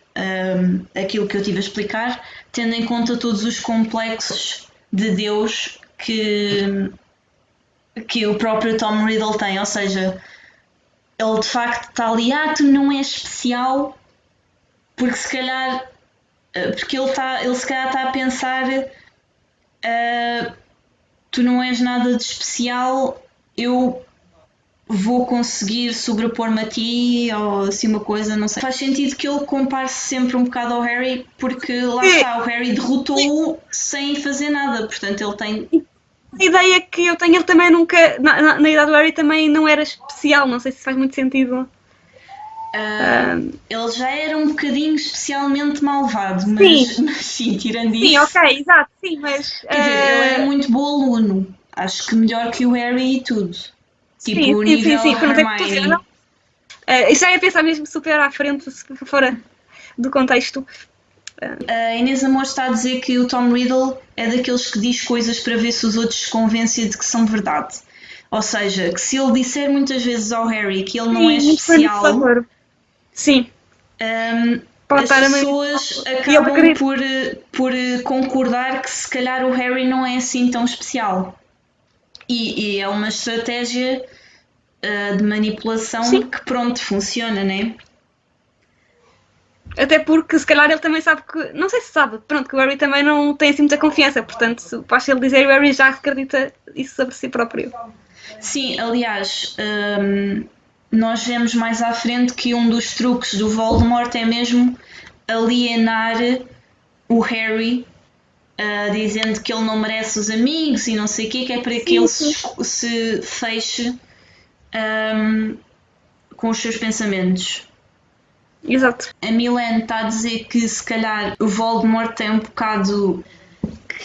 aquilo que eu tive a explicar, tendo em conta todos os complexos de Deus que o próprio Tom Riddle tem, ou seja, ele de facto está ali, tu não és especial, porque se calhar porque ele se calhar está a pensar tu não és nada de especial, eu vou conseguir sobrepor-me a ti ou assim uma coisa, não sei. Faz sentido que ele compare-se sempre um bocado ao Harry, porque lá está, o Harry derrotou-o sem fazer nada, portanto ele tem. A ideia que eu tenho, ele também nunca. Na idade do Harry também não era especial, não sei se faz muito sentido. Ele já era um bocadinho especialmente malvado, mas sim, tirando isso. Sim, ok, exato, sim, mas. Quer dizer, ele é muito bom aluno, acho que melhor que o Harry e tudo. Tipo, o nível Hermione. Isso já ia pensar mesmo super à frente, fora do contexto. A Inês Amor está a dizer que o Tom Riddle é daqueles que diz coisas para ver se os outros se convencem de que são verdade. Ou seja, que se ele disser muitas vezes ao Harry que ele não é especial, sim. As pessoas acabam por concordar que se calhar o Harry não é assim tão especial. E é uma estratégia de manipulação que pronto, funciona, né? Até porque se calhar ele também sabe que, não sei se sabe, pronto, que o Harry também não tem assim muita confiança, portanto, basta ele dizer, o Harry já acredita isso sobre si próprio. Sim, aliás, nós vemos mais à frente que um dos truques do Voldemort é mesmo alienar o Harry, dizendo que ele não merece os amigos e não sei o quê, que é para que ele se feche com os seus pensamentos. Exato. A Milene está a dizer que se calhar o Voldemort tem um bocado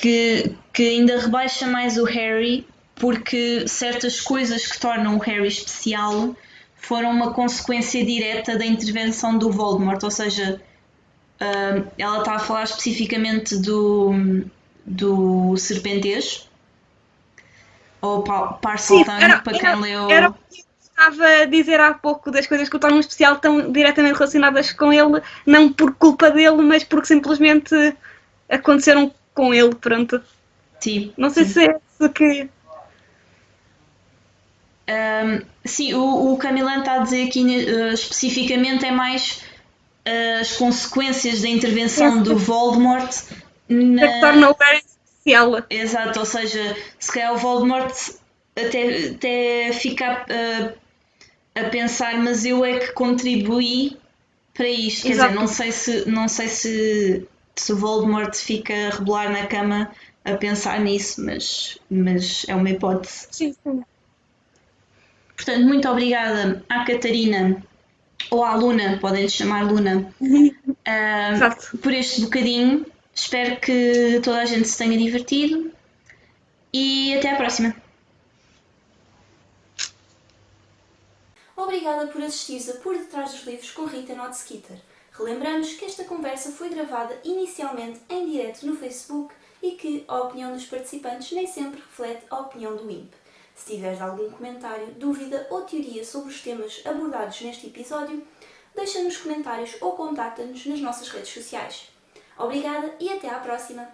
que ainda rebaixa mais o Harry, porque certas coisas que tornam o Harry especial foram uma consequência direta da intervenção do Voldemort, ou seja, ela está a falar especificamente do Serpentez, ou Parseltongue, para quem leu. Era o que eu estava a dizer há pouco, das coisas que o tornam especial estão diretamente relacionadas com ele, não por culpa dele, mas porque simplesmente aconteceram com ele, pronto. Sim, não sei sim. se é isso que... Sim, o Camilão está a dizer aqui especificamente é mais as consequências da intervenção do Voldemort que torna o Harry especial. Exato, ou seja, se calhar o Voldemort até fica a pensar, mas eu é que contribuí para isto. Quer dizer, Exato. não sei se o Voldemort fica a rebolar na cama a pensar nisso, mas é uma hipótese. Sim, sim. Portanto, muito obrigada à Catarina, ou à Luna, podem chamar Luna, Exato. por este bocadinho. Espero que toda a gente se tenha divertido e até à próxima. Obrigada por assistires a Por Detrás dos Livros com Rita Notskitter. Relembramos que esta conversa foi gravada inicialmente em direto no Facebook e que a opinião dos participantes nem sempre reflete a opinião do IMP. Se tiveres algum comentário, dúvida ou teoria sobre os temas abordados neste episódio, deixa nos comentários ou contacta-nos nas nossas redes sociais. Obrigada e até à próxima!